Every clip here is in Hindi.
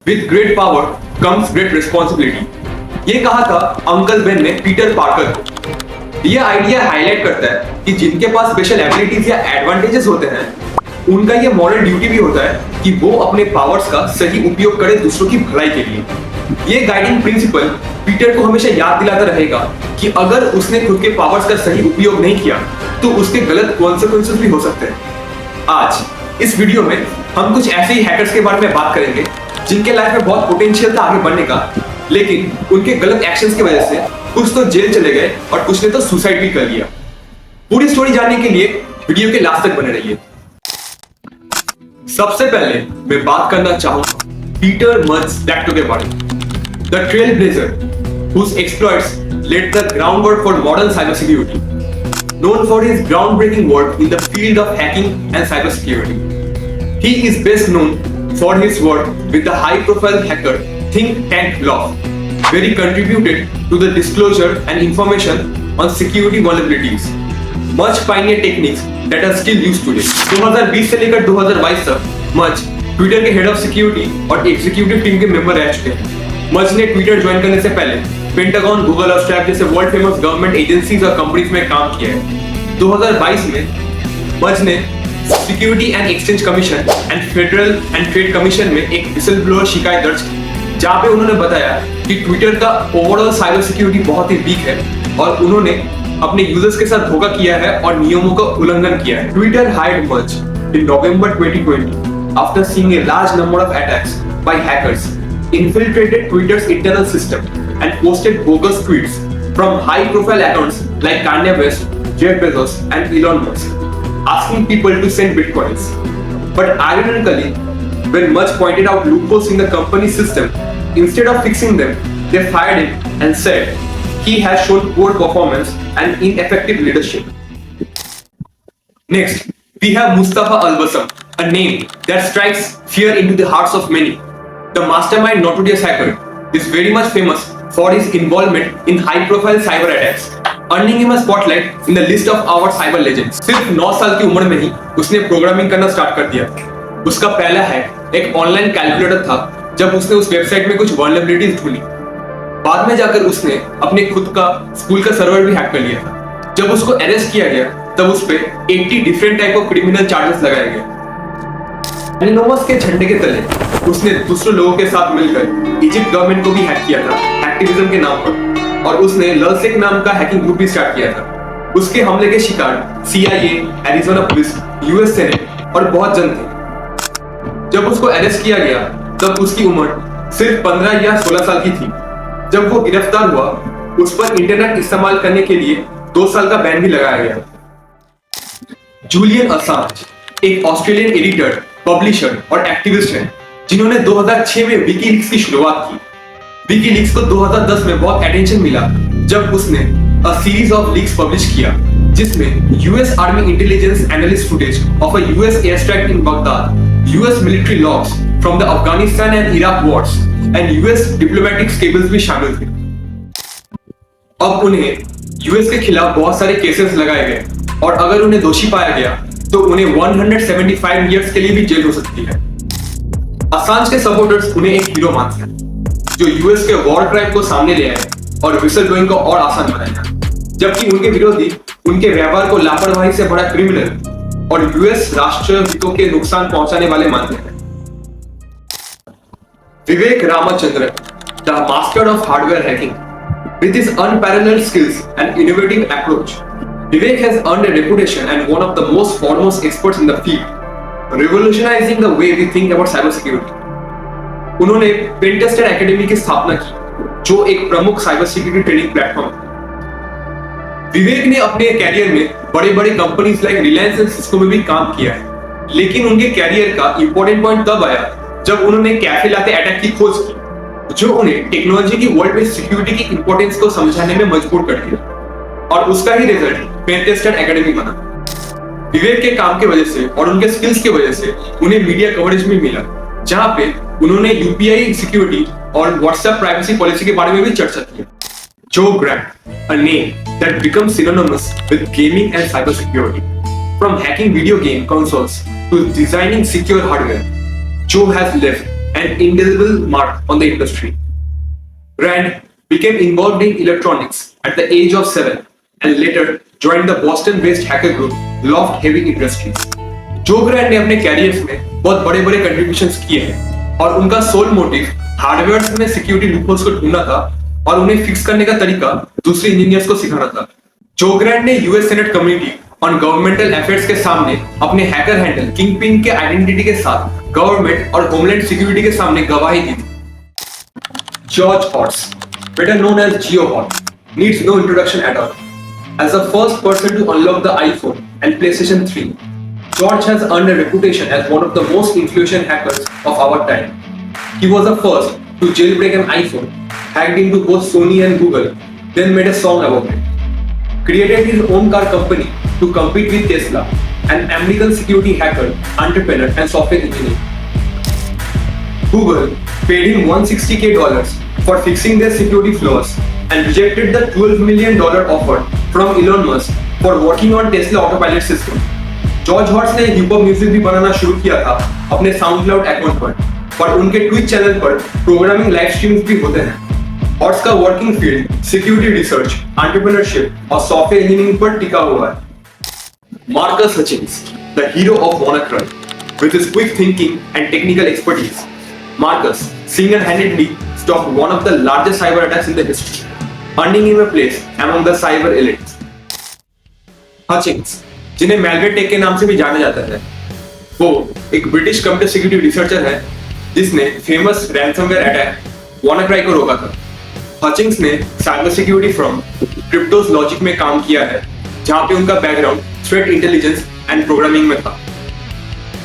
With great power comes great responsibility. ये कहा था अंकल बेन ने पीटर पार्कर को। यह आइडिया हाईलाइट करता है कि जिनके पास स्पेशल एबिलिटीज या एडवांटेजेस होते हैं उनका यह मॉरल ड्यूटी भी होता है कि वो अपने पावर्स का सही उपयोग करे दूसरों की भलाई के लिए। ये गाइडिंग प्रिंसिपल पीटर को हमेशा याद दिलाता रहेगा कि अगर उसने खुद के पावर्स का सही उपयोग नहीं किया तो उसके गलत कॉन्सिक्वेंसेस भी हो सकते हैं। आज इस वीडियो में हम कुछ ऐसे ही हैकर्स के बारे में बात करेंगे जिनके लाइफ में बहुत पोटेंशियल था आगे बढ़ने का, लेकिन उनके गलत एक्शंस की वजह से कुछ तो जेल चले गए और कुछ ने तो सुसाइड भी कर लिया। पूरी स्टोरी जानने के लिए वीडियो के लास्ट तक बने रहिए। सबसे पहले मैं बात करना चाहूंगा पीटर मज्स के बारे में। The trailblazer whose exploits laid the groundwork for modern cybersecurity, known for his groundbreaking work in the field of hacking and cybersecurity. He is best known for his work with the high-profile hacker think tank Loft, where he contributed to the disclosure and information on security vulnerabilities, much pioneer techniques that are still used today. 2020 से लेकर 2022 तक मज ट्विटर के हेड ऑफ सिक्योरिटी और एग्जीक्यूटिव टीम के मेंबर रह चुके हैं। मज ने ट्विटर ज्वाइन करने से पहले पेंटागन, गूगल और स्ट्रैप जैसे वर्ल्ड फेमस गवर्नमेंट एजेंसीज और कंपनीज में काम किया है। 2022 में मज ने security and exchange commission and federal and trade commission में एक विसल ब्लोअर शिकायत दर्ज की, जहां पे उन्होंने बताया कि ट्विटर का ओवरऑल साइबर सिक्योरिटी बहुत ही वीक है और उन्होंने अपने यूजर्स के साथ धोखा किया है और नियमों का उल्लंघन किया है। ट्विटर हायर्ड मज इन November 2020 after seeing a large number of attacks by hackers infiltrated Twitter's internal system and posted bogus tweets from high-profile accounts like Kanye West, Jeff Bezos, and Elon Musk, asking people to send bitcoins. But ironically, when Mudge pointed out loopholes in the company's system, instead of fixing them, they fired him and said he has shown poor performance and ineffective leadership. Next, we have Mustafa Al-Bassam, a name that strikes fear into the hearts of many. The mastermind notorious hacker is very much famous for his involvement in high-profile cyber attacks, earning him a spotlight in the list of our cyber legends. सिर्फ 9 साल की उम्र में ही उसने प्रोग्रामिंग करना स्टार्ट कर दिया। उसका पहला हैक एक ऑनलाइन कैलकुलेटर था जब उसने उस वेबसाइट में कुछ वल्नरेबिलिटीज ढूंढी। बाद में जाकर उसने अपने खुद का स्कूल का सर्वर भी हैक कर लिया था। जब उसको अरेस्ट किया गया तब उस पे 80 different type of criminal charges लगाए गए। एनोनमस के झंडे के तले उसने दूसरे लोगों के साथ मिलकर इजिप्ट गवर्नमेंट को भी हैक किया था एक्टिविज्म के नाम पर, और उसने ललसेक नाम का हैकिंग ग्रुप भी स्टार्ट किया था। उसके हमले के शिकार CIA, Arizona police, US senate और बहुत जन थे। जब उसको अरेस्ट किया गया तब उसकी उम्र सिर्फ 15 या 16 साल की थी। जब वो गिरफ्तार हुआ उस पर इंटरनेट इस्तेमाल करने के लिए 2 साल का बैन भी लगाया गया। जूलियन असांज एक ऑस्ट्रेलियन एडिटर, पब्लिशर और एक्टिविस्ट है जिन्होंने 2006 में विकीलीक्स की शुरुआत की। विकीलीक्स को 2010 में बहुत अटेंशन मिला जब उसने a series of leaks publish किया जिसमें US army intelligence analyst footage of a US air strike in Baghdad, US military logs from the Afghanistan and Iraq Wars and US diplomatic cables भी शामिल थे। अब उन्हें US के खिलाफ बहुत सारे केसेस लगाए गए और अगर उन्हें दोषी पाया गया तो उन्हें 175 इयर्स के लिए भी जेल हो सकती है। असांज के सपोर्टर्स उन्हें एक हीरो मानते हैं जो US के वॉर क्राइम को सामने ले आए और विसल ब्लोइंग को और आसान बनाया, जबकि उनके विरोधी उनके व्यवहार को लापरवाही से बड़ा क्रिमिनल और US राष्ट्रीय हितों के नुकसान पहुंचाने वाले मानते हैं। Vivek Ramachandran, the master of hardware hacking, with his unparalleled skills and innovative approach, Vivek has earned a reputation and one of the most foremost experts in the field, revolutionizing the way we think about cybersecurity. उन्होंने पेनटेस्टर एकेडमी की स्थापना की, जो एक प्रमुख साइबर सिक्योरिटी ट्रेनिंग प्लेटफॉर्म है। विवेक ने अपने कैरियर में बड़े-बड़े companies like Reliance and Cisco में भी काम किया है, लेकिन उनके कैरियर का इंपॉर्टेंट पॉइंट तब आया जब उन्होंने कैफे लाते अटैक की खोज की, जो उन्हें टेक्नोलॉजी की वर्ल्ड में सिक्योरिटी की इंपॉर्टेंस को समझाने में मजबूर कर दिया, और उसका ही रिजल्ट पेनटेस्टर एकेडमी बना। विवेक के काम की वजह से और उनके स्किल्स की वजह से उन्हें मीडिया कवरेज भी मिला, जहां पे उन्होंने UPI सिक्योरिटी और WhatsApp प्राइवेसी पॉलिसी के बारे में भी चर्चा की। जो Grand, a name that becomes synonymous with gaming and cybersecurity, from hacking video game consoles to designing secure hardware, Joe has left an indelible mark on the industry. Rand became involved in electronics at the age of 7 and later joined the Boston-based hacker group Loft Heavy Industries. जो ग्रैंड ने अपने कैरियर्स में बहुत बड़े बड़े कंट्रीब्यूशंस किए हैं और उनका सोल मोटिव हार्डवेयर में सिक्योरिटी लूपहोल्स को ढूंढना था और उन्हें फिक्स करने का तरीका दूसरे इंजीनियर्स को सिखाना था। जो ग्रैंड ने US senate committee on governmental affairs के सामने अपने हैकर हैंडल किंगपिन के आइडेंटिटी के साथ गवर्नमेंट और होमलैंड सिक्योरिटी के सामने गवाही दी थी। George Hotz, better known as Geo Hort, needs no introduction at all. As the first person to unlock the iPhone and PlayStation 3, George has earned a reputation as one of the most influential hackers of our time. He was the first to jailbreak an iPhone, hacked into both Sony and Google, then made a song about it. Created his own car company to compete with Tesla, an American security hacker, entrepreneur, and software engineer. Google paid him $160K for fixing their security flaws and rejected the $12 million offer from Elon Musk for working on Tesla autopilot system. George Hotz ने हिप हॉप म्यूजिक भी बनाना शुरू किया था अपने साउंडक्लाउड अकाउंट पर उनके ट्विच चैनल पर प्रोग्रामिंग लाइव स्ट्रीम्स भी होते हैं। हॉर्ट्स का working field security research, entrepreneurship और सॉफ्टवेयर इंजीनियरिंग पर टिका हुआ है। Marcus Hutchins, the hero of WannaCry, with his quick thinking and technical expertise, Marcus single-handedly stopped one of the largest cyber attacks in the history, earning him a place among the cyber elite. Hutchins, जिन्हें मैलवेयर टेक के नाम से भी जाना जाता है, वो एक ब्रिटिश कंप्यूटर सिक्योरिटी रिसर्चर है जिसने फेमस रैंसमवेयर अटैक WannaCry को रोका था। हचिंग्स ने साइबर सिक्योरिटी फर्म क्रिप्टोस लॉजिक में काम किया है, जहां पे उनका background threat intelligence and programming में था।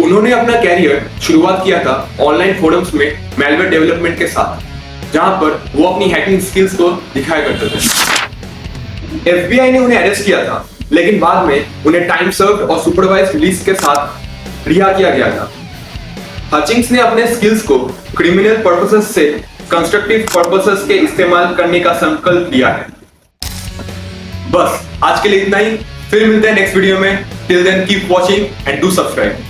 उन्होंने अपना कैरियर शुरुआत किया था ऑनलाइन फोरम्स में मैलवेयर डेवलपमेंट के साथ, जहां पर वो अपनी हैकिंग स्किल्स को दिखाया करते थे। FBI ने उन्हें अरेस्ट किया था, लेकिन बाद में उन्हें टाइम सर्व्ड और सुपरवाइज्ड रिलीज के साथ रिहा किया गया था। हचिंग्स ने अपने स्किल्स को क्रिमिनल पर्पसेस से कंस्ट्रक्टिव पर्पसेस के इस्तेमाल करने का संकल्प लिया है। बस आज के लिए इतना ही, फिर मिलते हैं नेक्स्ट वीडियो में। Till then keep watching and do subscribe.